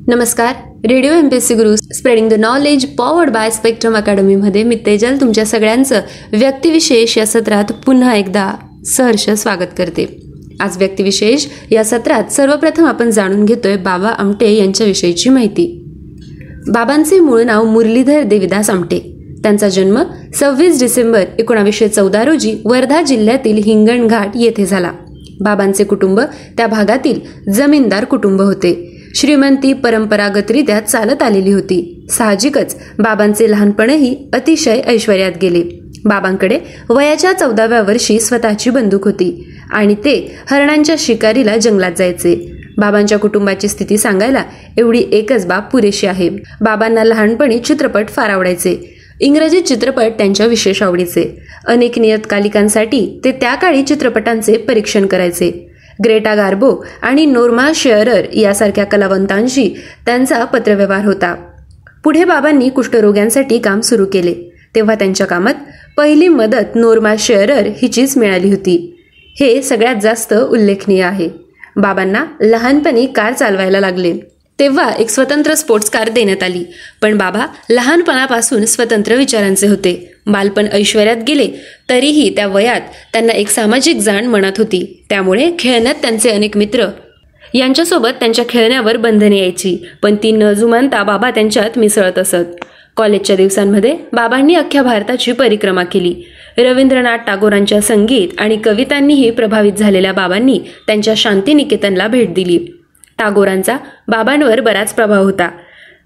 नमस्कार. Radio MPSC Guru spreading the knowledge powered by Spectrum अकॅडमीमध्ये मी तेजल तुमच्या सगळ्यांचं व्यक्तिविशेष या सत्रात पुन्हा एकदा सहर्ष स्वागत करते. आज व्यक्तिविशेष या सत्रात सर्वप्रथम आपण जाणून घेतोय बाबा आमटे यांच्याविषयीची माहिती. बाबांचे मूळ नाव मुरलीधर देविदास आमटे. त्यांचा जन्म 26 डिसेंबर 1914 रोजी वर्धा जिल्ह्यातील हिंगणघाट येथे झाला. बाबांचे कुटुंब त्या भागातील जमीनदार कुटुंब होते. श्रीमंती परंपरागतरित्या चालत आलेली होती. साहजिकच बाबांचे लहानपणही अतिशय ऐश्वर्यात गेले. बाबांकडे वयाच्या 14व्या वर्षी स्वतःची बंदूक होती आणि ते हरणांच्या शिकारीला जंगलात जायचे. बाबांच्या कुटुंबाची स्थिती सांगायला एवढी एकच बाब पुरेशी आहे. बाबांना लहानपणी चित्रपट फार आवडायचे. इंग्रजी चित्रपट त्यांच्या विशेष आवडीचे. अनेक नियतकालिकांसाठी ते त्या काळी चित्रपटांचे परीक्षण करायचे. ग्रेटा गार्बो आणि नोर्मा शेअरर यासारख्या कलावंतांशी त्यांचा पत्रव्यवहार होता. पुढे बाबांनी कुष्ठरोग्यांसाठी काम सुरू केले. तेव्हा त्यांच्या कामात पहिली मदत नोर्मा शेअरर हिचीच मिळाली होती. हे सगळ्यात जास्त उल्लेखनीय आहे. बाबांना लहानपणी कार चालवायला लागले तेव्हा एक स्वतंत्र स्पोर्ट्स कार देण्यात आली. पण बाबा लहानपणापासून स्वतंत्र विचारांचे होते. बालपण ऐश्वर्यात गेले तरीही त्या वयात त्यांना एक सामाजिक जाण मनात होती. त्यामुळे खेळण्यात त्यांचे अनेक मित्र यांच्यासोबत त्यांच्या खेळण्यावर बंधने यायची, पण ती न जुमानता बाबा त्यांच्यात मिसळत असत. कॉलेजच्या दिवसांमध्ये बाबांनी अख्ख्या भारताची परिक्रमा केली. रवींद्रनाथ टागोरांच्या संगीत आणि कवितांनीही प्रभावित झालेल्या बाबांनी त्यांच्या शांतिनिकेतनला भेट दिली. टागोरांचा बाबांवर बराच प्रभाव होता.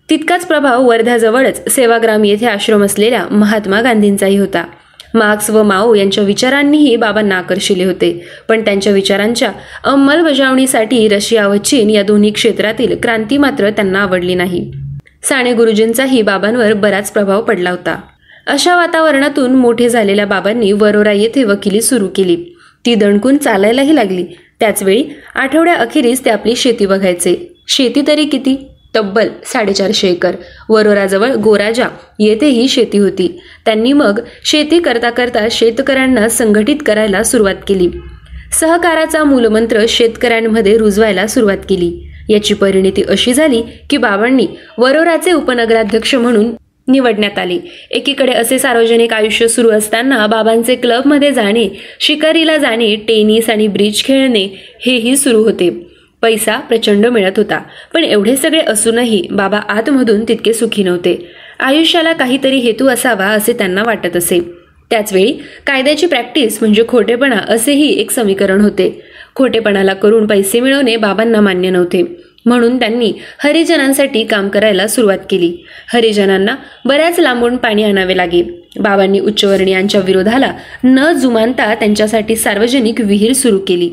तितकाच प्रभाव वर्ध्याजवळच सेवाग्राम येथे आश्रम असलेल्या महात्मा गांधींचाही होता. मार्क्स व माओ यांच्या विचारांनीही बाबांना आकर्षिले होते, पण त्यांच्या विचारांच्या अंमलबजावणीसाठी रशिया व चीन या दोन्ही क्षेत्रातील क्रांती मात्र त्यांना आवडली नाही. साने गुरुजींचाही बाबांवर बराच प्रभाव पडला होता. अशा वातावरणातून मोठे झालेल्या बाबांनी वरोरा येथे वकिली सुरू केली. ती दणकून चालायलाही लागली. त्याचवेळी आठवड्या अखेरीस ते आपली शेती बघायचे. शेती तरी किती, तब्बल 450 एकर. वरोराजवळ गोराजा येथेही शेती होती. त्यांनी मग शेती करता करता शेतकऱ्यांना संघटित करायला सुरुवात केली. सहकाराचा मूलमंत्र शेतकऱ्यांमध्ये रुजवायला सुरुवात केली. याची परिणिती अशी झाली की बाबांनी वरोराचे उपनगराध्यक्ष म्हणून निवडण्यात आले. एकीकडे असे सार्वजनिक आयुष्य सुरू असताना बाबांचे क्लबमध्ये जाणे, शिकारीला जाणे, टेनिस आणि ब्रिज खेळणे हेही सुरू होते. पैसा प्रचंड मिळत होता, पण एवढे सगळे असूनही बाबा आतमधून तितके सुखी नव्हते. आयुष्याला काहीतरी हेतू असावा असे त्यांना वाटत असे. त्याचवेळी कायद्याची प्रॅक्टिस म्हणजे खोटेपणा असेही एक समीकरण होते. खोटेपणाला करून पैसे मिळवणे बाबांना मान्य नव्हते. म्हणून त्यांनी हरिजनांसाठी काम करायला सुरुवात केली. हरिजनांना बऱ्याच लांबून पाणी आणावे लागे. बाबांनी उच्चवर्णीयांच्या विरोधाला न जुमानता त्यांच्यासाठी सार्वजनिक विहीर सुरू केली.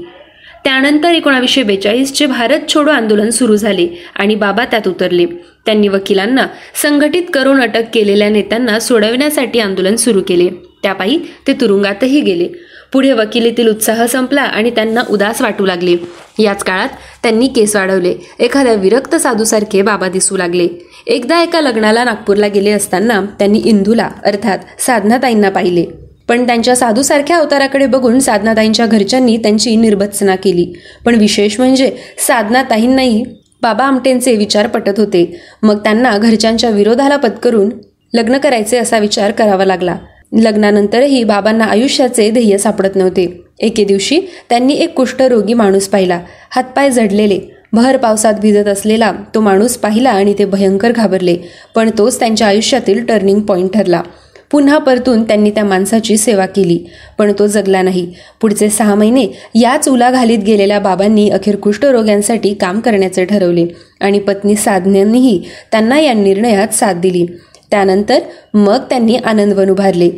त्यानंतर 1942चे भारत छोडो आंदोलन सुरू झाले आणि बाबा त्यात उतरले. त्यांनी वकिलांना संघटित करून अटक केलेल्या नेत्यांना सोडवण्यासाठी आंदोलन सुरू केले. त्यापायी ते तुरुंगातही गेले. पुढे वकिलीतील उत्साह संपला आणि त्यांना उदास वाटू लागले. याच काळात त्यांनी केस वाढवले. एखाद्या विरक्त साधूसारखे बाबा दिसू लागले. एकदा एका लग्नाला नागपूरला गेले असताना त्यांनी इंदूला अर्थात साधनाताईंना पाहिले. पण त्यांच्या साधूसारख्या अवताराकडे बघून साधनाताईंच्या घरच्यांनी त्यांची निर्भत्सना केली. पण विशेष म्हणजे साधनाताईंनाही बाबा आमटेंचे विचार पटत होते. मग त्यांना घरच्यांच्या विरोधाला पत्करून लग्न करायचे असा विचार करावा लागला. लग्नानंतरही बाबांना आयुष्याचे ध्येय सापडत नव्हते. एके दिवशी त्यांनी एक कुष्ठरोगी माणूस पाहिला. हातपाय जडलेले, भर पावसात भिजत असलेला तो माणूस पाहिला आणि ते भयंकर घाबरले. पण तोच त्यांच्या आयुष्यातील टर्निंग पॉइंट ठरला. पुन्हा परतून त्यांनी त्या माणसाची सेवा केली, पण तो जगला नाही. पुढचे 6 महिने याच उलाघालीत गेलेल्या बाबांनी अखेर कुष्ठरोग्यांसाठी काम करण्याचे ठरवले आणि पत्नी साधनेनेही त्यांना या निर्णयात साथ दिली. त्यानंतर मग त्यांनी आनंदवन उभारले.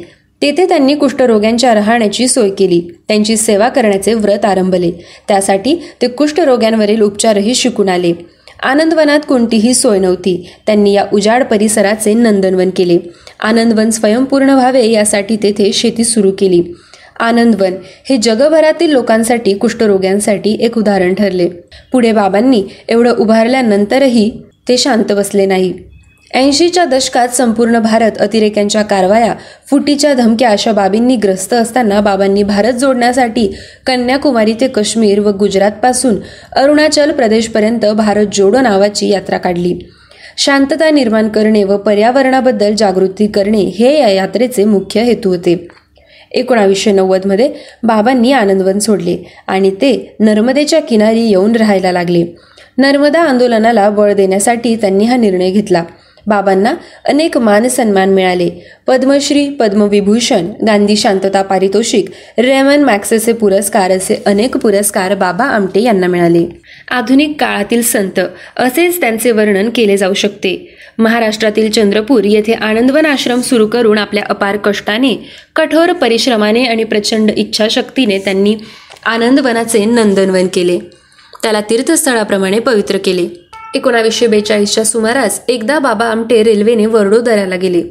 तेथे त्यांनी कुष्ठरोग्यांच्या राहण्याची सोय केली. त्यांची सेवा करण्याचे व्रत आरंभले. त्यासाठी ते कुष्ठरोग्यांवरील उपचारही शिकून आले. आनंदवनात कोणतीही सोय नव्हती. त्यांनी या उजाड परिसराचे नंदनवन केले. आनंदवन स्वयंपूर्ण व्हावे यासाठी तेथे शेती सुरू केली. आनंदवन हे जगभरातील लोकांसाठी कुष्ठरोग्यांसाठी एक उदाहरण ठरले. पुढे बाबांनी एवढं उभारल्यानंतरही ते शांत बसले नाही. 80च्या दशकात संपूर्ण भारत अतिरेक्यांच्या कारवाया, फुटीच्या धमक्या अशा बाबींनी ग्रस्त असताना बाबांनी भारत जोडण्यासाठी कन्याकुमारी ते काश्मीर व गुजरातपासून अरुणाचल प्रदेशपर्यंत भारत जोडो नावाची यात्रा काढली. शांतता निर्माण करणे व पर्यावरणाबद्दल जागृती करणे हे या यात्रेचे मुख्य हेतू होते. 1990 मध्ये बाबांनी आनंदवन सोडले आणि ते नर्मदेच्या किनारी येऊन राहायला लागले. नर्मदा आंदोलनाला बळ देण्यासाठी त्यांनी हा निर्णय घेतला. बाबांना अनेक मान सन्मान मिळाले. पद्मश्री, पद्मविभूषण, गांधी शांतता पारितोषिक, रेमन मॅग्सेसे पुरस्कार असे अनेक पुरस्कार बाबा आमटे यांना मिळाले. आधुनिक काळातील संत असेच त्यांचे वर्णन केले जाऊ शकते. महाराष्ट्रातील चंद्रपूर येथे आनंदवन आश्रम सुरू करून आपल्या अपार कष्टाने, कठोर परिश्रमाने आणि प्रचंड इच्छाशक्तीने त्यांनी आनंदवनाचे नंदनवन केले. त्याला तीर्थस्थळाप्रमाणे पवित्र केले. 1942च्या सुमारास एकदा बाबा आमटे रेल्वेने वडोदऱ्याला गेले.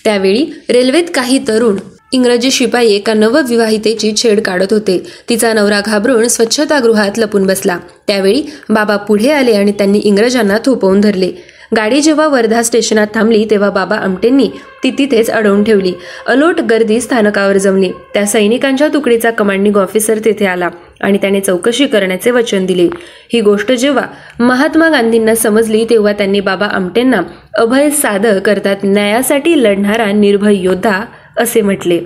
त्यावेळी रेल्वेत काही तरुण इंग्रजी शिपाई एका नवविवाहितेची छेड काढत होते. तिचा नवरा घाबरून स्वच्छतागृहात लपून बसला. त्यावेळी बाबा पुढे आले आणि त्यांनी इंग्रजांना थोपवून धरले. गाडी जेव्हा वर्धा स्टेशनात थांबली तेव्हा बाबा आमटेंनी ती तिथेच अडवून ठेवली. अलोट गर्दी स्थानकावर जमली. त्या सैनिकांच्या तुकडीचा कमांडिंग ऑफिसर तेथे आला आणि त्याने चौकशी करण्याचे वचन दिले. ही गोष्ट जेव्हा महात्मा गांधींना समजली तेव्हा त्यांनी बाबा आमटेंना अभय साधक करतात न्यायासाठी लढणारा निर्भय योद्धा असे म्हटले.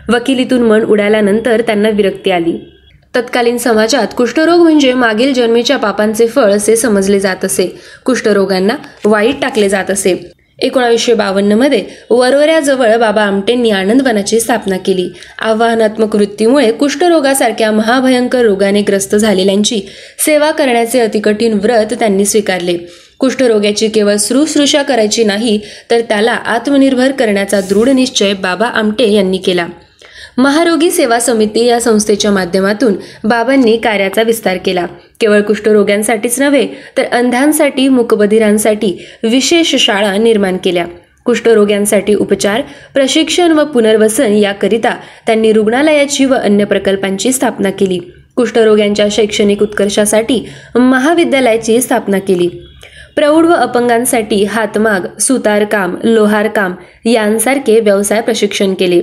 वकिलीतून मन उडाल्यानंतर त्यांना विरक्ती आली. तत्कालीन समाजात कुष्ठरोग म्हणजे मागील जन्मीच्या पापांचे फळ असे समजले जात असे. कुष्ठरोगांना वाईट टाकले जात असे. 1952 मध्ये वरोऱ्याजवळ बाबा आमटेंनी आनंदवनाची स्थापना केली. आव्हानात्मक वृत्तीमुळे कुष्ठरोगासारख्या महाभयंकर रोगाने ग्रस्त झालेल्यांची सेवा करण्याचे अतिकठीण व्रत त्यांनी स्वीकारले. कुष्ठरोग्याची केवळ शुश्रूषा करायची नाही तर त्याला आत्मनिर्भर करण्याचा दृढ निश्चय बाबा आमटे यांनी केला. महारोगी सेवा समिती या संस्थेच्या माध्यमातून बाबांनी कार्याचा विस्तार केला. केवळ कुष्ठरोग्यांसाठीच नव्हे तर अंधांसाठी, मूकबधिरांसाठी विशेष शाळा निर्माण केल्या. कुष्ठरोग्यांसाठी उपचार, प्रशिक्षण व पुनर्वसन याकरिता त्यांनी रुग्णालयाची व अन्य प्रकल्पांची स्थापना केली. कुष्ठरोग्यांच्या शैक्षणिक उत्कर्षासाठी महाविद्यालयाची स्थापना केली. प्रौढ व अपंगांसाठी हातमाग, सुतारकाम, लोहारकाम यांसारखे व्यवसाय प्रशिक्षण केले.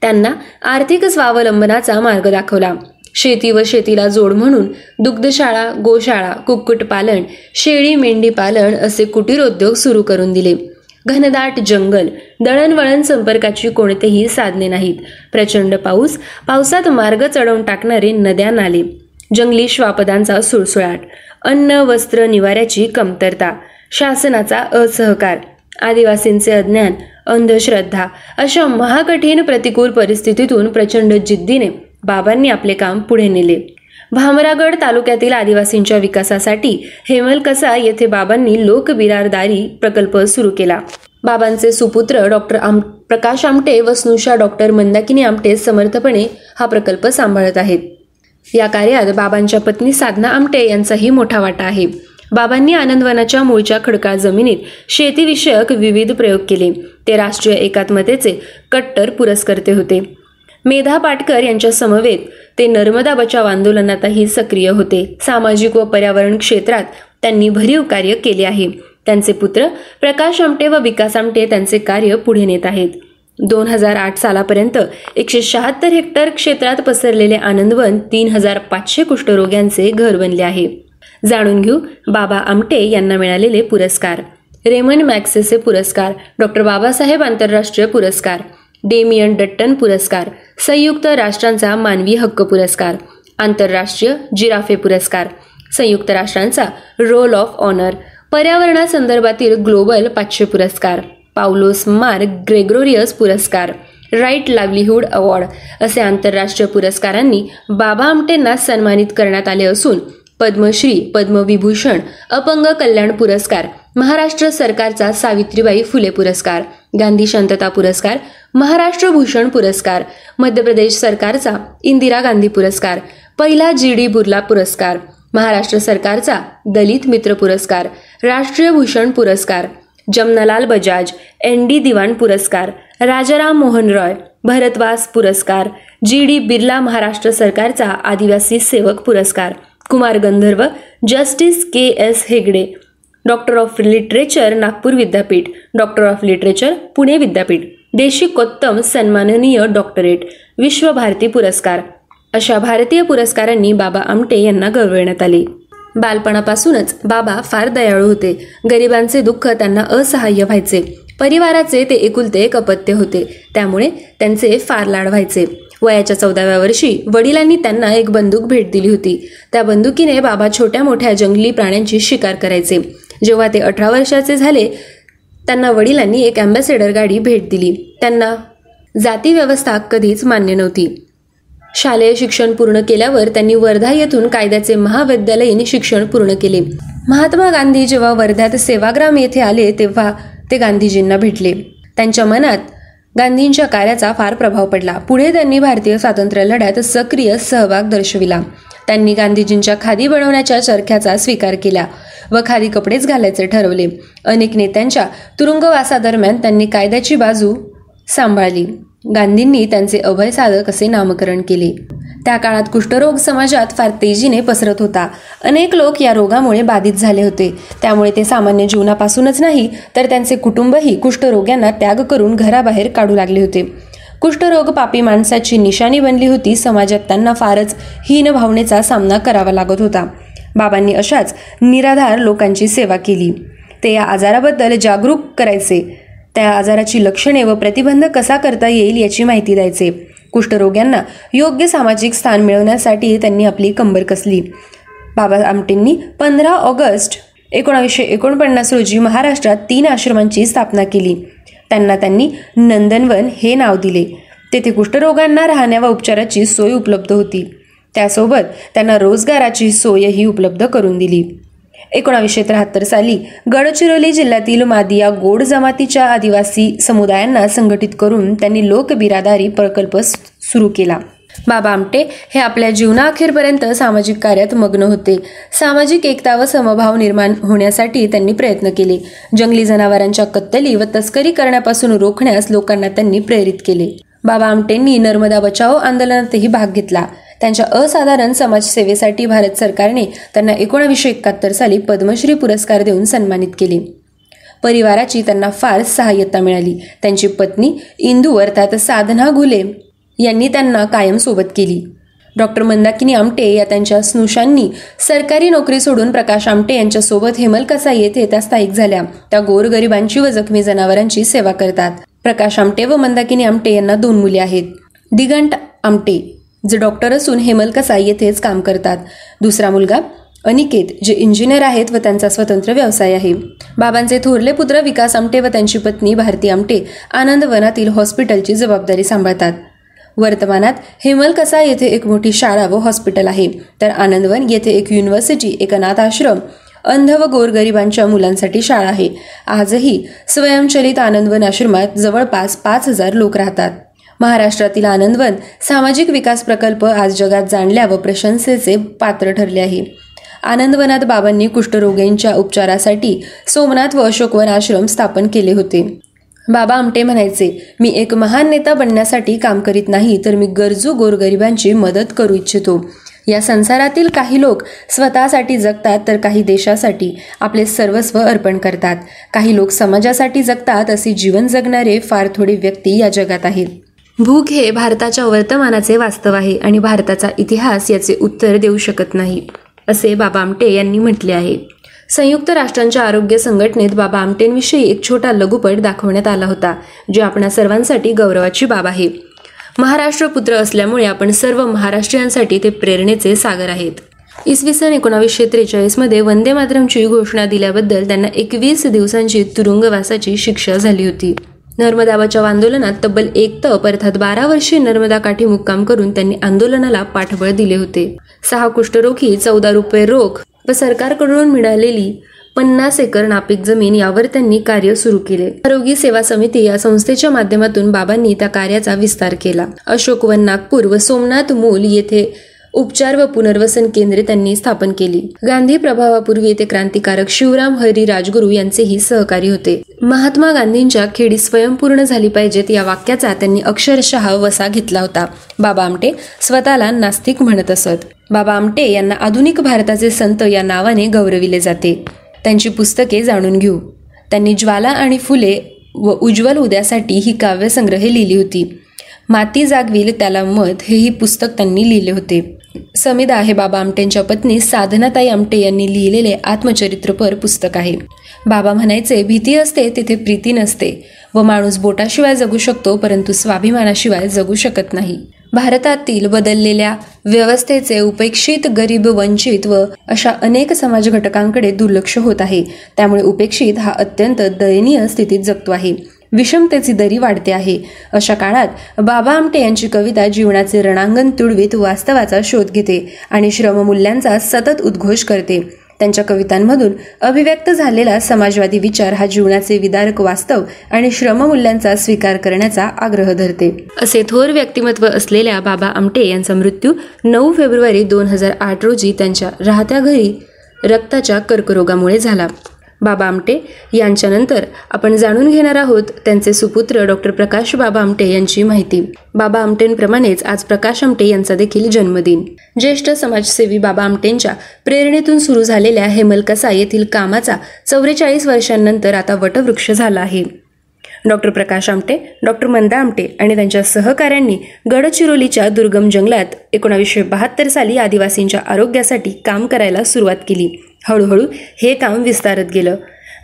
त्यांना आर्थिक स्वावलंबनाचा मार्ग दाखवला. शेती व शेतीला जोड म्हणून दुग्धशाळा, गोशाळा, कुक्कुटपालन, शेळी मेंढी पालन असे कुटीरोद्योग सुरू करून दिले. घनदाट जंगल, दळणवळण संपर्काची कोणतेही साधने नाहीत. प्रचंड पाऊस, पावसात मार्ग चढवून टाकणारे नद्या नाले, जंगली श्वापदांचा सुळसुळाट, अन्न वस्त्र निवाऱ्याची कमतरता, शासनाचा असहकार, आदिवासींचे अज्ञान, अंधश्रद्धा अशा महाकठीण प्रतिकूल परिस्थितीतून प्रचंड जिद्दीने बाबांनी आपले काम पुढे नेले. भामरागड तालुक्यातील आदिवासींच्या विकासासाठी हेमलकसा येथे बाबांनी लोकबिराददारी प्रकल्प सुरू केला. बाबांचे सुपुत्र डॉक्टर प्रकाश आमटे व स्नुषा डॉक्टर मंदाकिनी आमटे समर्थपणे हा प्रकल्प सांभाळत आहेत. या कार्यात बाबांच्या पत्नी साधना आमटे यांचाही मोठा वाटा आहे. बाबांनी आनंदवनाच्या मूळच्या खडकाळ जमिनीत शेतीविषयक विविध प्रयोग केले. ते राष्ट्रीय एकात्मतेचे कट्टर पुरस्कर्ते होते. मेधा पाटकर यांच्या समवेत ते नर्मदा बचाव आंदोलनातही सक्रिय होते. सामाजिक व पर्यावरण क्षेत्रात त्यांनी भरीव कार्य केले आहे. त्यांचे पुत्र प्रकाश आमटे व विकास आमटे त्यांचे कार्य पुढे नेत आहेत. 2008 सालापर्यंत 176 हेक्टर क्षेत्रात पसरलेले आनंदवन 3500 कुष्ठरोग्यांचे घर बनले आहे. जाणून घेऊ बाबा आमटे यांना मिळालेले पुरस्कार. रेमन मॅग्सेसे पुरस्कार, डॉक्टर बाबासाहेब आंतरराष्ट्रीय पुरस्कार, डेमियन डट्टन पुरस्कार, संयुक्त राष्ट्रांचा मानवी हक्क पुरस्कार, आंतरराष्ट्रीय जिराफे पुरस्कार, संयुक्त राष्ट्रांचा रोल ऑफ ऑनर, पर्यावरणासंदर्भातील ग्लोबल 500 पुरस्कार, पाउलोस मार ग्रेगोरियस पुरस्कार, राईट लाईव्हलीहूड अवॉर्ड असे आंतरराष्ट्रीय पुरस्कारांनी बाबा आमटेंना सन्मानित करण्यात आले असून पद्मश्री, पद्मविभूषण, अपंग कल्याण पुरस्कार, महाराष्ट्र सरकारचा सावित्रीबाई फुले पुरस्कार, गांधी शांतता पुरस्कार, महाराष्ट्र भूषण पुरस्कार, मध्य प्रदेश सरकारचा इंदिरा गांधी पुरस्कार, पहिला GD बुर्ला पुरस्कार, महाराष्ट्र सरकारचा दलित मित्र पुरस्कार, राष्ट्रीय भूषण पुरस्कार, जमनालाल बजाज, ND दिवाण पुरस्कार, राजाराम मोहन रॉय, भरतवास पुरस्कार, GD बिर्ला महाराष्ट्र सरकारचा आदिवासी सेवक पुरस्कार, Kumar Gandharva, justice KS Hegde, doctor of literature Nagpur Vidyapeeth, doctor of literature Pune विद्यापीठ, देशिकोत्तम सन्माननीय डॉक्टरेट, विश्व भारती पुरस्कार अशा भारतीय पुरस्कारांनी बाबा आमटे यांना गौरवण्यात आले. बालपणापासूनच बाबा फार दयाळू होते. गरिबांचे दुःख त्यांना असहाय्य व्हायचे. परिवाराचे ते एकुलते एक अपत्य होते, त्यामुळे त्यांचे फार लाड व्हायचे. वयाच्या 14व्या वर्षी वडिलांनी त्यांना एक बंदूक भेट दिली होती. त्या बंदुकीने बाबा छोट्या मोठ्या जंगली प्राण्यांची शिकार करायचे. जेव्हा ते 18 वर्षाचे झाले त्यांना वडिलांनी एक अँबॅसेडर गाडी भेट दिली. त्यांना जाती व्यवस्था कधीच मान्य नव्हती. शालेय शिक्षण पूर्ण केल्यावर त्यांनी वर्धा येथून कायद्याचे महाविद्यालयीन शिक्षण पूर्ण केले. महात्मा गांधी जेव्हा वर्ध्यात सेवाग्राम येथे आले तेव्हा ते गांधीजींना भेटले. त्यांच्या मनात गांधींच्या कार्याचा फार प्रभाव पडला. पुढे त्यांनी भारतीय स्वातंत्र्य लढ्यात सक्रिय सहभाग दर्शविला. त्यांनी गांधीजींच्या खादी बनवण्याच्या चरख्याचा स्वीकार केला व खादी कपडेच घालायचे ठरवले. अनेक नेत्यांच्या तुरुंगवासादरम्यान त्यांनी कायद्याची बाजू सांभाळली. गांधींनी त्यांचे अभय साधक असे नामकरण केले. त्या काळात कुष्ठरोग समाजात फार तेजीने पसरत होता. अनेक लोक या रोगामुळे बाधित झाले होते. त्यामुळे ते सामान्य जीवनापासूनच नाही तर त्यांचे कुटुंबही कुष्ठरोग्यांना त्याग करून घराबाहेर काढू लागले होते. कुष्ठरोग पापी माणसाची निशाणी बनली होती. समाजात त्यांना फारच हीन भावनेचा सामना करावा लागत होता. बाबांनी अशाच निराधार लोकांची सेवा केली. ते या आजाराबद्दल जागरूक करायचे. त्या आजाराची लक्षणे व प्रतिबंध कसा करता येईल याची माहिती द्यायचे. कुष्ठरोग्यांना योग्य सामाजिक स्थान मिळवण्यासाठी त्यांनी आपली कंबर कसली. बाबा आमटेंनी 15 ऑगस्ट 1949 रोजी महाराष्ट्रात 3 आश्रमांची स्थापना केली. त्यांनी नंदनवन हे नाव दिले. तेथे कुष्ठरोगांना राहण्या व उपचाराची सोय उपलब्ध होती. त्यासोबत त्यांना रोजगाराची सोयही उपलब्ध करून दिली. 1973 साली गडचिरोली जिल्ह्यातील मादिया गोड जमातीच्या आदिवासी समुदायांना संघटित करून त्यांनी लोकबिरादारी प्रकल्प सुरू केला. बाबा आमटे हे आपल्या जीवनाअखेरपर्यंत सामाजिक कार्यात मग्न होते. सामाजिक एकता व समभाव निर्माण होण्यासाठी त्यांनी प्रयत्न केले. जंगली जनावरांच्या कत्तली व तस्करी करण्यापासून रोखण्यास लोकांना त्यांनी प्रेरित केले. बाबा आमटेंनी नर्मदा बचाओ आंदोलनातही भाग घेतला. त्यांच्या असाधारण समाजसेवेसाठी भारत सरकारने त्यांना 1971 साली पद्मश्री पुरस्कार देऊन सन्मानित केले. परिवाराची त्यांना फार सहाय्यता मिळाली. त्यांची पत्नी इंदू अर्थात साधना घुले यांनी त्यांना कायम सोबत केली. डॉक्टर मंदाकिनी आमटे या त्यांच्या स्नुषांनी सरकारी नोकरी सोडून प्रकाश आमटे यांच्यासोबत हेमलकसा येथे त्या स्थायिक झाल्या. त्या गोरगरिबांची व जखमी जनावरांची सेवा करतात. प्रकाश आमटे व मंदाकिनी आमटे यांना 2 मुले आहेत. दिगंट आमटे जे डॉक्टर असून हेमलकसा येथेच काम करतात. दुसरा मुलगा अनिकेत जे इंजिनियर आहेत व त्यांचा स्वतंत्र व्यवसाय आहे. बाबांचे थोरले पुत्र विकास आमटे व त्यांची पत्नी भारती आमटे आनंदवनातील हॉस्पिटलची जबाबदारी सांभाळतात. वर्तमानात हेमलकसा येथे एक मोठी शाळा व हॉस्पिटल आहे, तर आनंदवन येथे एक युनिव्हर्सिटी, एक अनाथ आश्रम, अंध व गोरगरिबांच्या मुलांसाठी शाळा आहे. आजही स्वयंचलित आनंदवन आश्रमात जवळपास 5000 लोक राहतात. महाराष्ट्रातील आनंदवन सामाजिक विकास प्रकल्प आज जगात जाणल्या व प्रशंसेचे पात्र ठरले आहे. आनंदवनात बाबांनी कुष्ठरोगींच्या उपचारासाठी सोमनाथ व अशोकवन आश्रम स्थापन केले होते. बाबा आमटे म्हणायचे, मी एक महान नेता बनण्यासाठी काम करीत नाही, तर मी गरजू गोरगरिबांची मदत करू इच्छितो. या संसारातील काही लोक स्वतःसाठी जगतात तर काही देशासाठी आपले सर्वस्व अर्पण करतात. काही लोक समाजासाठी जगतात. असे जीवन जगणारे फार थोडे व्यक्ती या जगात आहेत. भूक हे भारताच्या वर्तमानाचे वास्तव आहे आणि भारताचा इतिहास याचे उत्तर देऊ शकत नाही, असे बाबा आमटे यांनी म्हटले आहे. संयुक्त राष्ट्रांच्या आरोग्य संघटनेत बाबा आमटेंविषयी एक छोटा लघुपट दाखवण्यात आला होता, जे आपणा सर्वांसाठी गौरवाची बाब आहे. महाराष्ट्र पुत्र असल्यामुळे आपण सर्व महाराष्ट्रीयांसाठी ते प्रेरणेचे सागर आहेत. इसवी सन 1943 मध्ये वंदे मातरमची घोषणा दिल्याबद्दल त्यांना 21 दिवसांची तुरुंगवासाची शिक्षा झाली होती. नर्मदा बचाव आंदोलनात तब्बल 1 तप अर्थात 12 वर्षे नर्मदा काठी मुक्काम करून त्यांनी आंदोलनाला पाठबळ दिले होते. 6 कुष्ठरोगी, 14 रुपये रोख व सरकारकडून मिळालेली 50 एकर नापीक जमीन यावर त्यांनी कार्य सुरू केले. आरोग्य सेवा समिती या संस्थेच्या माध्यमातून बाबांनी त्या कार्याचा विस्तार केला. अशोकवन नागपूर व सोमनाथ मूल येथे उपचार व पुनर्वसन केंद्रे त्यांनी स्थापन केली. गांधी प्रभावापूर्वी येथे क्रांतिकारक शिवराम हरी राजगुरू यांचेही सहकारी होते. महात्मा गांधींच्या खेडी स्वयंपूर्ण झाली पाहिजेत या वाक्याचा त्यांनी अक्षरशः वसा घेतला होता. बाबा आमटे स्वतःला नास्तिक म्हणत असत. बाबा आमटे यांना आधुनिक भारताचे संत या नावाने गौरविले जाते. त्यांची पुस्तके जाणून घेऊ. त्यांनी ज्वाला आणि फुले व उज्ज्वल उद्यासाठी ही काव्यसंग्रहे लिहिली होती. माती जागविल त्याला मत हेही पुस्तक त्यांनी लिहिले होते. समिधा हे बाबा आमटेंच्या पत्नी साधनाताई आमटे यांनी लिहिलेले आत्मचरित्रपर पुस्तक आहे. बाबा म्हणायचे, भीती असते तिथे प्रीती नसते व माणूस बोटाशिवाय जगू शकतो परंतु स्वाभिमानाशिवाय जगू शकत नाही. भारतातील बदललेल्या व्यवस्थेचे उपेक्षित, गरीब, वंचित व अशा अनेक समाज घटकांकडे दुर्लक्ष होत आहे. त्यामुळे उपेक्षित हा अत्यंत दयनीय स्थितीत जगतो आहे. विषमतेची दरी वाढते आहे. अशा काळात बाबा आमटे यांची कविता जीवनाचे रणांगण तुडवीत वास्तवाचा शोध घेते आणि श्रममूल्यांचा सतत उद्घोष करते. त्यांच्या कवितांमधून अभिव्यक्त झालेला समाजवादी विचार हा जीवनाचे विदारक वास्तव आणि श्रममूल्यांचा स्वीकार करण्याचा आग्रह धरते. असे थोर व्यक्तिमत्व असलेल्या बाबा आमटे यांचा मृत्यू 9 फेब्रुवारी 2008 रोजी त्यांच्या राहत्या घरी रक्ताच्या कर्करोगामुळे झाला. बाबा आमटे यांच्यानंतर आपण जाणून घेणार आहोत त्यांचे सुपुत्र डॉक्टर प्रकाश बाबा आमटे यांची माहिती. बाबा आमटेंप्रमाणेच आज प्रकाश आमटे यांचा देखील जन्मदिन. ज्येष्ठ समाजसेवी बाबा आमटेंच्या प्रेरणेतून सुरू झालेल्या हेमलकसा येथील कामाचा 44 वर्षांनंतर आता वटवृक्ष झाला आहे. डॉक्टर प्रकाश आमटे, डॉक्टर मंदा आमटे आणि त्यांच्या सहकाऱ्यांनी गडचिरोलीच्या दुर्गम जंगलात 1972 साली आदिवासींच्या आरोग्यासाठी काम करायला सुरुवात केली. हळूहळू हे काम विस्तारत गेलं.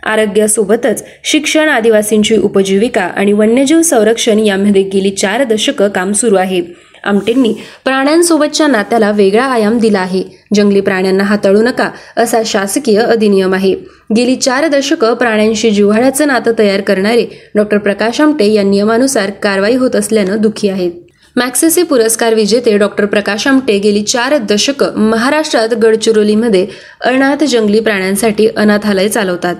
आरोग्यासोबतच शिक्षण, आदिवासींची उपजीविका आणि वन्यजीव संरक्षण यामध्ये गेली 4 दशकं काम सुरू आहे. आमटेंनी प्राण्यांसोबतच्या नात्याला वेगळा आयाम दिला आहे. जंगली प्राण्यांना हाताळू नका असा शासकीय अधिनियम आहे. गेली 4 दशकं प्राण्यांशी जिव्हाळ्याचं नातं तयार करणारे डॉक्टर प्रकाश आमटे या नियमानुसार कारवाई होत असल्यानं दुःखी आहेत. मॅक्सेसे पुरस्कार विजेते डॉक्टर प्रकाश आमटे गेली 4 दशकं महाराष्ट्रात गडचिरोलीमध्ये अनाथ जंगली प्राण्यांसाठी अनाथालय चालवतात.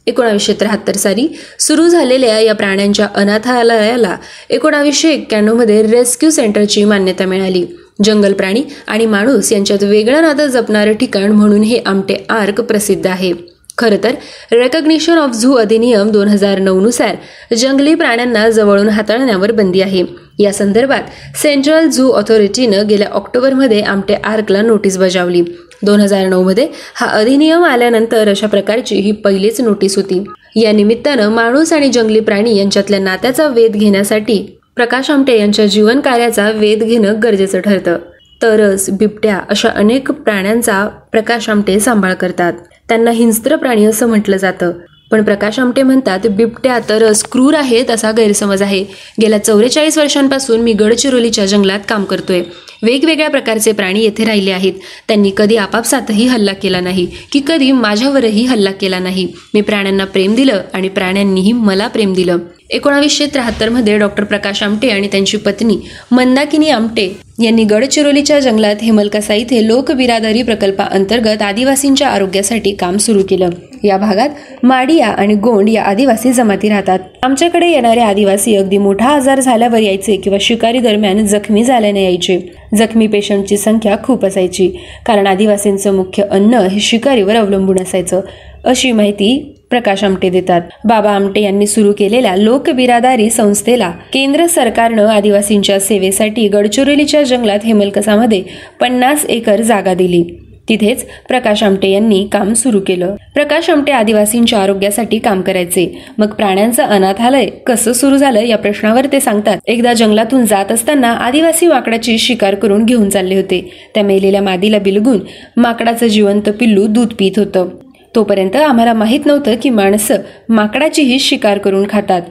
1973 साली सुरू झालेल्या या प्राण्यांच्या अनाथालयाला 1991 मध्ये रेस्क्यू सेंटरची मान्यता मिळाली. जंगल प्राणी आणि माणूस यांच्यात वेगळं नातं जपणारं ठिकाण म्हणून हे आमटे आर्क प्रसिद्ध आहे. खरं तर रेकग्निशन ऑफ झू अधिनियम 2009 नुसार जंगली प्राण्यांना जवळून हाताळण्यावर बंदी आहे. या संदर्भात सेंट्रल झू ऑथॉरिटीनं गेल्या ऑक्टोबरमध्ये आमटे आर्कला नोटीस बजावली. 2009 मध्ये हा अधिनियम आल्यानंतर अशा प्रकारची ही पहिलीच नोटीस होती. या निमित्तानं माणूस आणि जंगली प्राणी यांच्यातल्या नात्याचा वेध घेण्यासाठी प्रकाश आमटे यांच्या जीवन कार्याचा वेध घेणं गरजेचं ठरतं. तरस, बिबट्या अशा अनेक प्राण्यांचा प्रकाश आमटे सांभाळ करतात. त्यांना हिंस्त्र प्राणी असं म्हटलं जातं. पण प्रकाश आमटे म्हणतात, बिबट्या, तरस क्रूर आहेत असा गैरसमज आहे. गेल्या 44 वर्षांपासून मी गडचिरोलीच्या जंगलात काम करतोय. वेगवेगळ्या प्रकारचे प्राणी येथे राहिले आहेत. त्यांनी कधी आपापसातही हल्ला केला नाही की कधी माझ्यावरही हल्ला केला नाही. मी प्राण्यांना प्रेम दिलं आणि प्राण्यांनीही मला प्रेम दिलं. 1973 मध्ये डॉक्टर प्रकाश आमटे आणि त्यांची पत्नी मंदाकिनी आमटे यांनी गडचिरोलीच्या जंगलात हेमलकसा इथे लोकबिरादरी प्रकल्पाअंतर्गत आदिवासींच्या आरोग्यासाठी काम सुरू केलं. या भागात माडिया आणि गोंड या आदिवासी जमाती राहतात. आमच्याकडे येणारे आदिवासी अगदी मोठा आजार झाल्यावर यायचे किंवा शिकारी दरम्यान जखमी झाल्याने यायचे. जखमी पेशंटची संख्या खूप असायची, कारण आदिवासींचं मुख्य अन्न हे शिकारीवर अवलंबून असायचं, अशी माहिती प्रकाश आमटे देतात. बाबा आमटे यांनी सुरू केलेल्या लोकबिरादारी संस्थेला केंद्र सरकारनं आदिवासींच्या सेवेसाठी गडचिरोलीच्या जंगलात हेमलकसामध्ये 50 एकर जागा दिली. तिथेच प्रकाश आमटे यांनी काम सुरू केलं. प्रकाश आमटे आदिवासींच्या आरोग्यासाठी काम करायचे. मग प्राण्यांचं अनाथालय कसं सुरू झालं या प्रश्नावर ते सांगतात, एकदा जंगलातून जात असताना आदिवासी माकडाची शिकार करून घेऊन चालले होते. त्या मेलेल्या मादीला बिलगून माकडाचं जिवंत पिल्लू दूध पित होतं. तोपर्यंत आम्हाला माहीत नव्हतं की माणसं माकडाचीही शिकार करून खातात.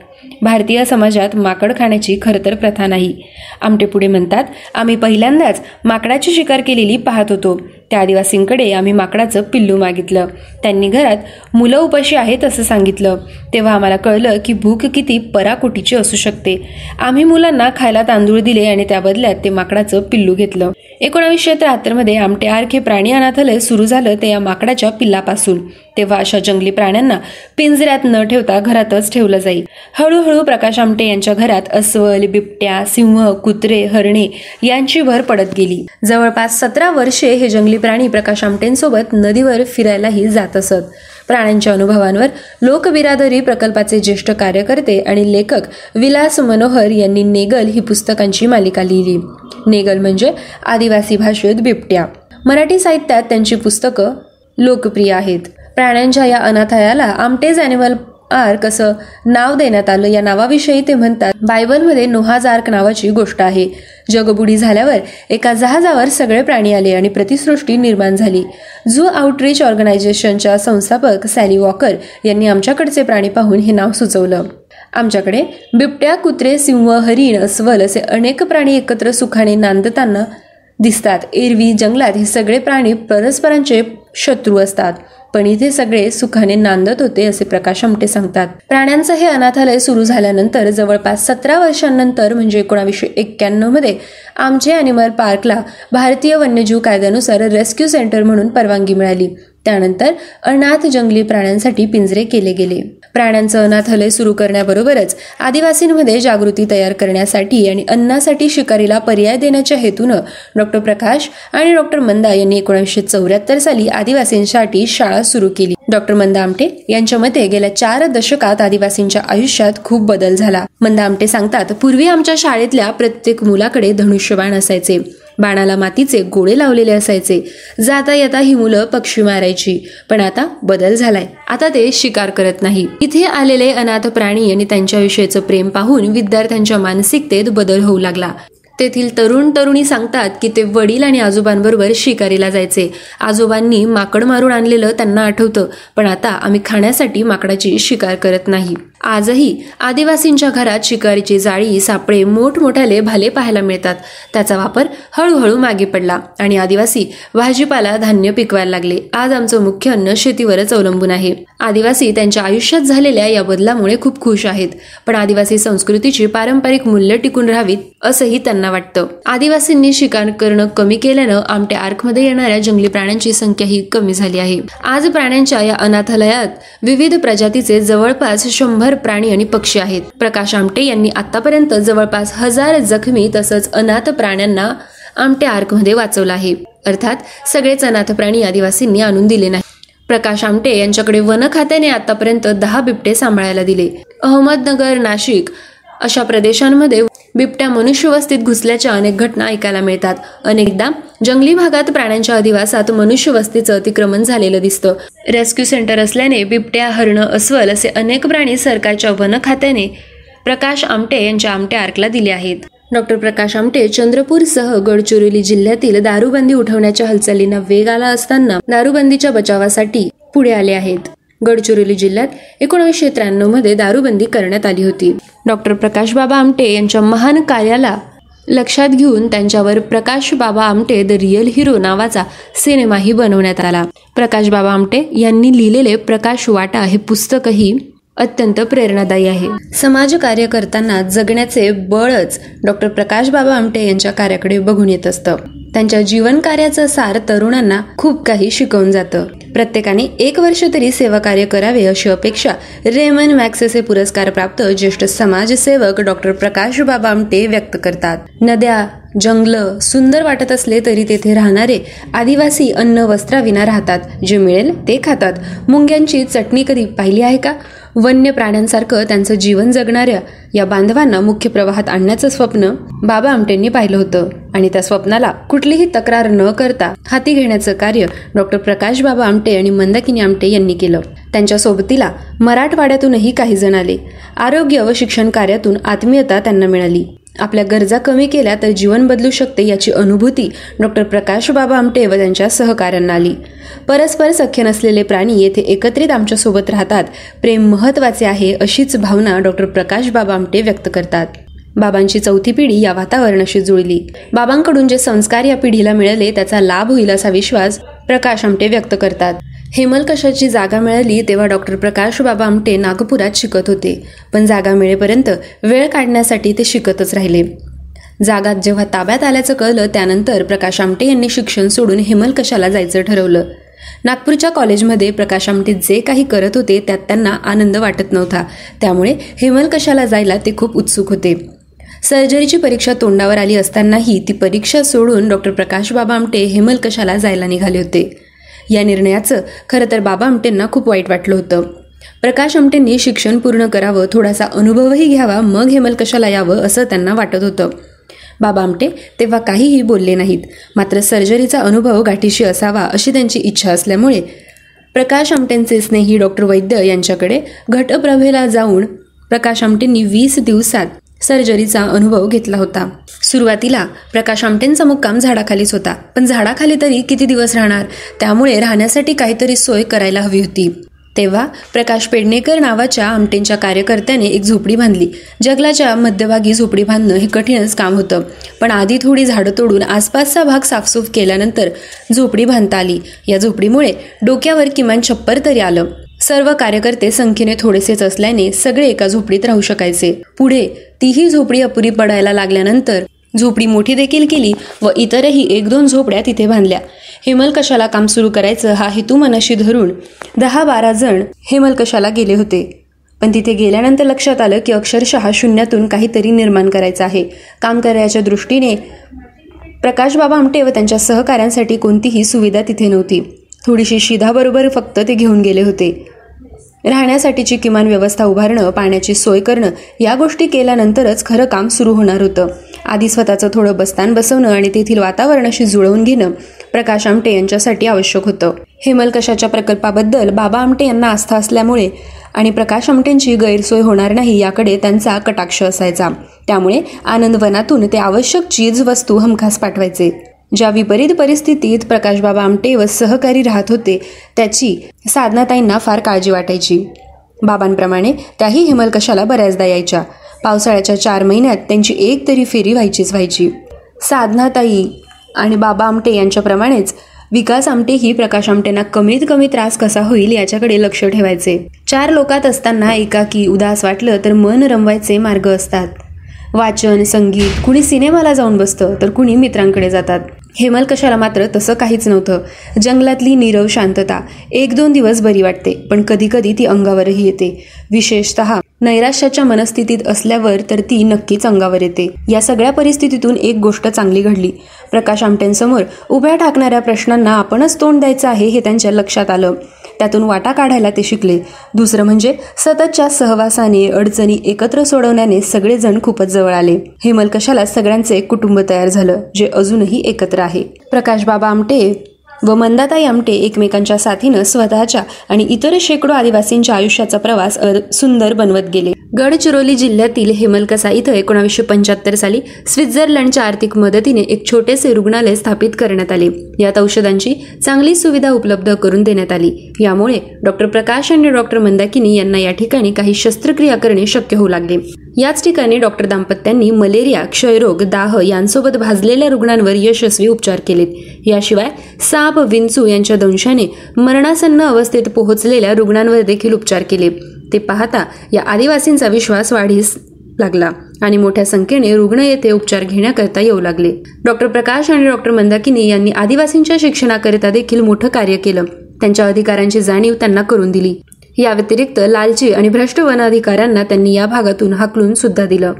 भारतीय समाजात माकड खाण्याची खरं तर प्रथा नाही. आमटे पुढे म्हणतात, आम्ही पहिल्यांदाच माकडाची शिकार केलेली पाहत होतो. त्या आदिवासींकडे आम्ही माकडाचं पिल्लू मागितलं. त्यांनी घरात मुलं उपाशी आहेत असं सांगितलं. तेव्हा आम्हाला कळलं की भूक किती पराकोटीची असू शकते. आम्ही मुलांना खायला तांदूळ दिले आणि त्या बदल्यात ते माकडाचं पिल्लू घेतलं. 1973 मध्ये आमटे आर्क हे प्राणी अनाथालय सुरू झालं ते या माकडाच्या पिल्लापासून. तेव्हा अशा जंगली प्राण्यांना पिंजऱ्यात न ठेवता घरातच ठेवलं जाईल. हळूहळू प्रकाश आमटे यांच्या घरात अस्वल, बिबट्या, सिंह, कुत्रे, हरणे यांची भर पडत गेली. जवळपास 17 वर्षे हे जंगली प्राणी प्रकाश आमटेंसोबत नदीवर फिरायलाही जात असत. प्राण्यांच्या अनुभवांवर लोकबिरादरी प्रकल्पाचे ज्येष्ठ कार्यकर्ते आणि लेखक विलास मनोहर यांनी नेगल ही पुस्तकांची मालिका लिहिली. नेगल म्हणजे आदिवासी भाषेत बिबट्या. मराठी साहित्यात त्यांची पुस्तकं लोकप्रिय आहेत. प्राण्यांच्या या अनाथालयाला आमटेज ॲनिमल आर्क असं नाव देण्यात आलं. या नावाविषयी ते म्हणतात, बायबलमध्ये नोहाज आर्क नावाची गोष्ट आहे. जगबुडी झाल्यावर एका जहाजावर सगळे प्राणी आले आणि प्रतिसृष्टी निर्माण झाली. झू आउटरीच ऑर्गनायझेशनच्या संस्थापक सॅली वॉकर यांनी आमच्याकडचे प्राणी पाहून हे नाव सुचवलं. आमच्याकडे बिबट्या, कुत्रे, सिंह, हरिण, अस्वल असे अनेक प्राणी एकत्र सुखाने नांदताना दिसतात. एरवी जंगलात हे सगळे प्राणी परस्परांचे शत्रू असतात, पण इथे सगळे सुखाने नांदत होते असे प्रकाश आमटे सांगतात. प्राण्यांचं हे अनाथालय सुरू झाल्यानंतर जवळपास 17 वर्षांनंतर म्हणजे 1991 मध्ये आमचे ॲनिमल पार्कला भारतीय वन्यजीव कायद्यानुसार रेस्क्यू सेंटर म्हणून परवानगी मिळाली. त्यानंतर अनाथ जंगली प्राण्यांसाठी पिंजरे केले गेले. प्राण्यांचं अनाथालय सुरू करण्याबरोबरच आदिवासींमध्ये जागृती तयार करण्यासाठी आणि अन्नासाठी शिकारीला पर्याय देण्याच्या हेतूनं डॉक्टर प्रकाश आणि डॉक्टर मंदा यांनी 1974 साली आदिवासींसाठी शाळा सुरू केली. डॉक्टर मंदा आमटे यांच्या मते गेल्या 4 दशकात आदिवासींच्या आयुष्यात खूप बदल झाला. मंदा आमटे सांगतात, पूर्वी आमच्या शाळेतल्या प्रत्येक मुलाकडे धनुष्यबाण असायचे. बाणाला मातीचे गोळे लावलेले असायचे. जाता येता ही मुलं पक्षी मारायची. पण आता बदल झालाय. आता ते शिकार करत नाही. इथे आलेले अनाथ प्राणी आणि त्यांच्याविषयीचं प्रेम पाहून विद्यार्थ्यांच्या मानसिकतेत बदल होऊ लागला. तेथील तरुण तरुणी सांगतात की ते वडील आणि आजोबांबरोबर शिकारीला जायचे. आजोबांनी माकड मारून आणलेलं त्यांना आठवतं, पण आता आम्ही खाण्यासाठी माकडाची शिकार करत नाही. आजही आदिवासींच्या घरात शिकारीची जाळी, सापळे, मोठमोठाले भाले पाहायला मिळतात. त्याचा वापर हळूहळू मागे पडला आणि आदिवासी भाजीपाला, धान्य पिकवायला लागले. आज आमचं मुख्य अन्न शेतीवरच अवलंबून आहे. आदिवासी त्यांच्या आयुष्यात झालेल्या या बदलामुळे खूप खुश आहेत, पण आदिवासी संस्कृतीची पारंपरिक मूल्य टिकून राहावीत असंही त्यांना वाटतं. आदिवासींनी शिकार करणं कमी केल्यानं आमटे आर्कमध्ये येणाऱ्या जंगली प्राण्यांची संख्याही कमी झाली आहे. आज प्राण्यांच्या या अनाथालयात विविध प्रजातीचे जवळपास 100 प्राणी आणि पक्षी आहेत. प्रकाश आमटे यांनी आतापर्यंत जवळपास 1000 जखमी तसंच अनाथ प्राण्यांना आमटे आर्कमध्ये वाचवलं आहे. अर्थात सगळेच अनाथ प्राणी आदिवासींनी आणून दिले नाही. प्रकाश आमटे यांच्याकडे वन खात्याने आतापर्यंत 10 बिबटे सांभाळायला दिले. अहमदनगर, नाशिक अशा प्रदेशांमध्ये बिबट्या मनुष्यवस्तीत घुसल्याच्या अनेक घटना ऐकायला मिळतात. अनेकदा जंगली भागात प्राण्यांच्या अधिवासात मनुष्यवस्तीचं अतिक्रमण झालेलं दिसतं. रेस्क्यू सेंटर असल्याने बिबट्या, हरणं, अस्वल असे अनेक प्राणी सरकारच्या वन खात्याने प्रकाश आमटे यांच्या आमटे आर्कला दिले आहेत. डॉक्टर प्रकाश आमटे चंद्रपूरसह गडचिरोली जिल्ह्यातील दारूबंदी उठवण्याच्या हालचालींना वेग आला असताना दारूबंदीच्या बचावासाठी पुढे आले आहेत. गडचिरोली जिल्ह्यात 1993 मध्ये दारूबंदी करण्यात आली होती. डॉक्टर प्रकाश बाबा आमटे यांच्या महान कार्याला लक्षात घेऊन त्यांच्यावर प्रकाश Baba Amte the real hero नावाचा सिनेमाही बनवण्यात आला. प्रकाश बाबा आमटे यांनी लिहिलेले प्रकाश वाटा हे पुस्तकही अत्यंत प्रेरणादायी आहे. समाजकार्य करताना जगण्याचे बळच डॉक्टर प्रकाश बाबा आमटे यांच्या कार्याकडे बघून येत असतं. त्यांच्या जीवन कार्याचं सार तरुणांना खूप काही शिकवून जातं. प्रत्येकाने 1 वर्ष तरी सेवा कार्य करावे अशी अपेक्षा रेमन मॅक्सेसे पुरस्कार प्राप्त ज्येष्ठ समाजसेवक डॉक्टर प्रकाश बाबा आमटे व्यक्त करतात. नद्या, जंगलं सुंदर वाटत असले तरी तेथे राहणारे आदिवासी अन्न वस्त्राविना राहतात. जे मिळेल ते खातात. मुंग्यांची चटणी कधी पाहिली आहे का? वन्य प्राण्यांसारखं त्यांचं जीवन जगणाऱ्या या बांधवांना मुख्य प्रवाहात आणण्याचं स्वप्न बाबा आमटेंनी पाहिलं होतं आणि त्या स्वप्नाला कुठलीही तक्रार न करता हाती घेण्याचं कार्य डॉक्टर प्रकाश बाबा आमटे आणि मंदाकिनी आमटे यांनी केलं. त्यांच्या सोबतीला मराठवाड्यातूनही काही जण आले. आरोग्य व शिक्षण कार्यातून आत्मीयता त्यांना मिळाली. आपल्या गरजा कमी केल्या तर जीवन बदलू शकते याची अनुभूती डॉक्टर प्रकाश बाबा आमटे व त्यांच्या सहकाऱ्यांना आली. परस्पर सख्य नसलेले प्राणी येथे एकत्रित आमच्यासोबत राहतात. प्रेम महत्वाचे आहे अशीच भावना डॉक्टर प्रकाश बाबा आमटे व्यक्त करतात. बाबांची 4थी पिढी या वातावरणाशी जुळली. बाबांकडून जे संस्कार या पिढीला मिळाले त्याचा लाभ होईल असा विश्वास प्रकाश आमटे व्यक्त करतात. हेमलकशाची जागा मिळाली तेव्हा डॉक्टर प्रकाश बाबा आमटे नागपुरात शिकत होते, पण जागा मिळेपर्यंत वेळ काढण्यासाठी ते शिकतच राहिले. जागा जेव्हा ताब्यात आल्याचं कळलं त्यानंतर प्रकाश आमटे यांनी शिक्षण सोडून हेमलकशाला जायचं ठरवलं. नागपूरच्या कॉलेजमध्ये प्रकाश आमटे जे काही करत होते त्यात त्यांना आनंद वाटत नव्हता. त्यामुळे हेमलकशाला जायला ते खूप उत्सुक होते. सर्जरीची परीक्षा तोंडावर आली असतानाही ती परीक्षा सोडून डॉक्टर प्रकाश बाबा आमटे हेमलकशाला जायला निघाले होते. या निर्णयाचं खरं तर बाबा आमटेंना खूप वाईट वाटलं होतं. प्रकाश आमटेंनी शिक्षण पूर्ण करावं, थोडासा अनुभवही घ्यावा, मग हेमलकशाला यावं असं त्यांना वाटत होतं. बाबा आमटे तेव्हा काहीही बोलले नाहीत. मात्र सर्जरीचा अनुभव गाठीशी असावा अशी त्यांची इच्छा असल्यामुळे प्रकाश आमटेंचे स्नेही डॉक्टर वैद्य यांच्याकडे घटप्रभेला जाऊन प्रकाश आमटेंनी 20 दिवसात सर्जरीचा अनुभव घेतला होता. सुरुवातीला प्रकाश आमटेंचा मुक्काम झाडाखालीच होता, पण झाडाखाली तरी किती दिवस राहणार, त्यामुळे राहण्यासाठी काहीतरी सोय करायला हवी होती. तेव्हा प्रकाश पेडणेकर नावाच्या आमटेंच्या कार्यकर्त्याने एक झोपडी बांधली. जंगलाच्या मध्यभागी झोपडी बांधणं हे कठीणच काम होतं, पण आधी थोडी झाडं तोडून आसपासचा भाग साफसूफ केल्यानंतर झोपडी बांधता आली. या झोपडीमुळे डोक्यावर किमान छप्पर तरी आलं. सर्व कार्यकर्ते संख्येने थोडेसेच असल्याने सगळे एका झोपडीत राहू शकायचे. पुढे तीही झोपडी अपुरी पडायला लागल्यानंतर झोपडी मोठी देखील केली व इतरही 1-2 झोपड्या तिथे बांधल्या. हेमलकशाला काम सुरू करायचं हा हेतू मनाशी धरून 10-12 जण हेमलकशाला गेले होते. पण तिथे गेल्यानंतर लक्षात आलं की अक्षरशः शून्यातून काहीतरी निर्माण करायचं आहे. काम करायच्या दृष्टीने प्रकाशबाबा आमटे व त्यांच्या सहकाऱ्यांसाठी कोणतीही सुविधा तिथे नव्हती. थोडीशी शिधाबरोबर फक्त ते घेऊन गेले होते. राहण्यासाठीची किमान व्यवस्था उभारणं, पाण्याची सोय करणं या गोष्टी केल्यानंतरच खरं काम सुरू होणार होतं. आधी स्वतःचं थोडं बस्तान बसवणं आणि तेथील वातावरणाशी जुळवून घेणं प्रकाश आमटे यांच्यासाठी आवश्यक होतं. हेमलकशाच्या प्रकल्पाबद्दल बाबा आमटे यांना आस्था असल्यामुळे आणि प्रकाश आमटेंची गैरसोय होणार नाही याकडे त्यांचा कटाक्ष असायचा. त्यामुळे आनंदवनातून ते आवश्यक चीज वस्तू हमखास पाठवायचे. ज्या विपरीत परिस्थितीत प्रकाशबाबा आमटे व सहकारी राहत होते त्याची साधनाताईंना फार काळजी वाटायची. बाबांप्रमाणे त्याही हेमलकशाला बऱ्याचदा यायच्या. पावसाळ्याच्या 4 महिन्यात त्यांची एक तरी फेरी व्हायची. साधनाताई आणि बाबा आमटे यांच्याप्रमाणेच विकास आमटेही प्रकाश आमटेंना कमीत कमी त्रास कसा होईल याच्याकडे लक्ष ठेवायचे. 4 लोकात असताना एकाकी उदास वाटलं तर मन रमवायचे मार्ग असतात. वाचन, संगीत, कुणी सिनेमाला जाऊन बसतं तर कुणी मित्रांकडे जातात. हेमलकशाला मात्र तसं काहीच नव्हतं. जंगलातली नीरव शांतता 1-2 दिवस बरी वाटते, पण कधीकधी ती अंगावरही येते. विशेषतः नैराश्याच्या मनस्थितीत असल्यावर तर ती नक्कीच अंगावर येते. या सगळ्या परिस्थितीतून एक गोष्ट चांगली घडली. प्रकाश आमटेंसमोर उभ्या ठाकणाऱ्या प्रश्नांना आपणच तोंड द्यायचं आहे हे त्यांच्या लक्षात आलं. त्यातून वाटा काढायला ते शिकले. दुसरं म्हणजे सततच्या सहवासाने, अडचणी एकत्र सोडवण्याने सगळेजण खूपच जवळ आले. हेमलकशाला सगळ्यांचे एक कुटुंब तयार झालं, जे अजूनही एकत्र आहे. प्रकाशबाबा आमटे व मंदाताई आमटे एकमेकांच्या साथीनं स्वतःच्या आणि इतर शेकडो आदिवासींच्या आयुष्याचा प्रवास सुंदर बनवत गेले. गडचिरोली जिल्ह्यातील हेमलकसा इथं 1975 साली स्वित्झर्लंडच्या आर्थिक मदतीने एक छोटेसे रुग्णालय स्थापित करण्यात आले. यात औषधांची चांगली सुविधा उपलब्ध करून देण्यात आली. यामुळे डॉक्टर प्रकाश आणि डॉक्टर मंदाकिनी यांना या ठिकाणी काही शस्त्रक्रिया करणे शक्य होऊ लागले. याच ठिकाणी डॉक्टर दाम्पत्यांनी मलेरिया, क्षयरोग, दाह यांसोबत भाजलेल्या रुग्णांवर यशस्वी उपचार केलेत. याशिवाय साप, विंचू यांच्या दंशाने मरणासन्न अवस्थेत पोहोचलेल्या रुग्णांवर देखील उपचार केले. ते पाहता या आदिवासींचा विश्वास वाढीस लागला आणि मोठ्या संख्येने रुग्ण येथे उपचार घेण्याकरता येऊ लागले. डॉक्टर प्रकाश आणि डॉक्टर मंदाकिनी यांनी आदिवासींच्या शिक्षणाकरिता देखील मोठं कार्य केलं. त्यांच्या अधिकारांची जाणीव त्यांना करून दिली. या व्यतिरिक्त लालची आणि भ्रष्ट वन अधिकाऱ्यांना त्यांनी या भागातून हाकलून सुद्धा दिलं.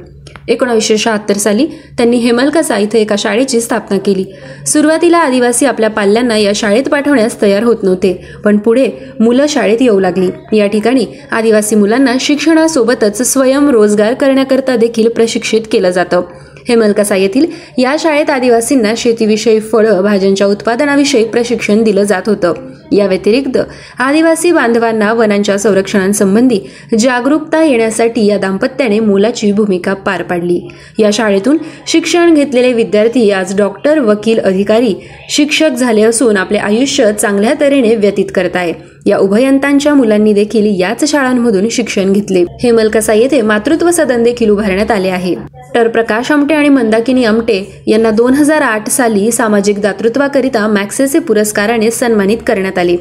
1976 साली त्यांनी हेमलकसा इथे एका शाळेची स्थापना केली. सुरुवातीला आदिवासी आपल्या पाल्यांना या शाळेत पाठवण्यास तयार होत नव्हते, पण पुढे मुलं शाळेत येऊ लागली. या ठिकाणी आदिवासी मुलांना शिक्षणासोबतच स्वयंरोजगार करण्याकरता देखील प्रशिक्षित केलं जातं. हेमलकसा येथील या शाळेत आदिवासींना शेतीविषयी, फळं, भाज्यांच्या उत्पादनाविषयी प्रशिक्षण दिलं जात होतं. या व्यतिरिक्त आदिवासी बांधवांना वनांच्या संरक्षणासंबंधी जागरूकता येण्यासाठी या दाम्पत्याने मोलाची भूमिका पार पाडली. या शाळेतून शिक्षण घेतलेले विद्यार्थी आज डॉक्टर, वकील, अधिकारी, शिक्षक झाले असून आपले आयुष्य चांगल्या तऱ्हेने व्यतीत करताय. या उभयंतांच्या मुलांनी देखील याच शाळांमधून शिक्षण घेतले. हेमलकसा येथे मातृत्व सदन देखील उभारण्यात आले आहे. तर प्रकाश आमटे आणि मंदाकिनी आमटे यांना 2008 साली सामाजिक दातृत्वाकरिता मॅक्सेसे पुरस्काराने सन्मानित करण्यात आले.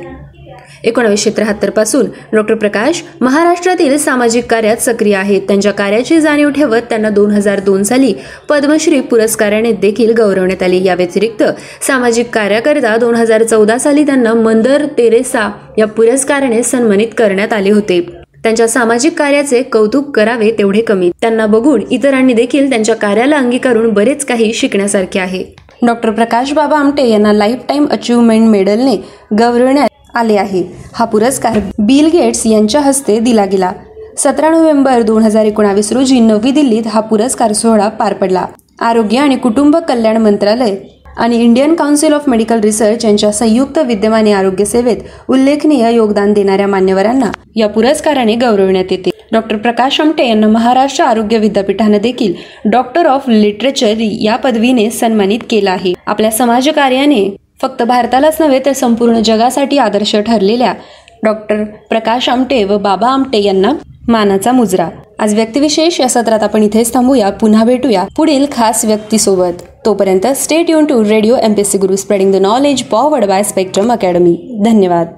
1973 पासून डॉक्टर प्रकाश महाराष्ट्रातील सामाजिक कार्यात सक्रिय आहेत. त्यांच्या कार्याची जाणीव ठेवत त्यांना 2002 साली पद्मश्री पुरस्काराने देखील गौरवण्यात आले. या व्यतिरिक्त सामाजिक कार्याकरिता 2014 साली त्यांना मदर तेरेसा या पुरस्काराने सन्मानित करण्यात आले होते. त्यांच्या सामाजिक कार्याचे कौतुक करावे तेवढे कमी. त्यांना बघून इतरांनी देखील त्यांच्या कार्याला अंगीकारून बरेच काही शिकण्यासारखे आहे. डॉक्टर प्रकाश बाबा आमटे यांना लाईफ टाईम अचीव्हमेंट मेडलने गौरवण्यात आले आहे. हा पुरस्कार बिल गेट्स यांच्या हस्ते दिला गेला. 17 नोव्हेंबर 2019 रोजी नवी दिल्लीत हा पुरस्कार सोहळा पार पडला. आरोग्य आणि कुटुंब कल्याण मंत्रालय आणि Indian council of medical research यांच्या संयुक्त विद्यमाने आरोग्य सेवेत उल्लेखनीय योगदान देणाऱ्या मान्यवरांना या पुरस्काराने गौरविण्यात येते. डॉक्टर प्रकाश आमटे यांना महाराष्ट्र आरोग्य विद्यापीठाने देखील डॉक्टर ऑफ लिटरेचर या पदवीने सन्मानित केलं आहे. आपल्या समाजकार्याने फक्त भारतालाच नव्हे तर संपूर्ण जगासाठी आदर्श ठरलेल्या डॉक्टर प्रकाश आमटे व बाबा आमटे यांना मानाचा मुजरा. आज व्यक्तिविशेष या सत्रात आपण इथेच थांबूया. पुन्हा भेटूया पुढील खास व्यक्तीसोबत. तोपर्यंत stay tune to radio MPSC Guru, spreading the knowledge, powered by Spectrum Academy. धन्यवाद.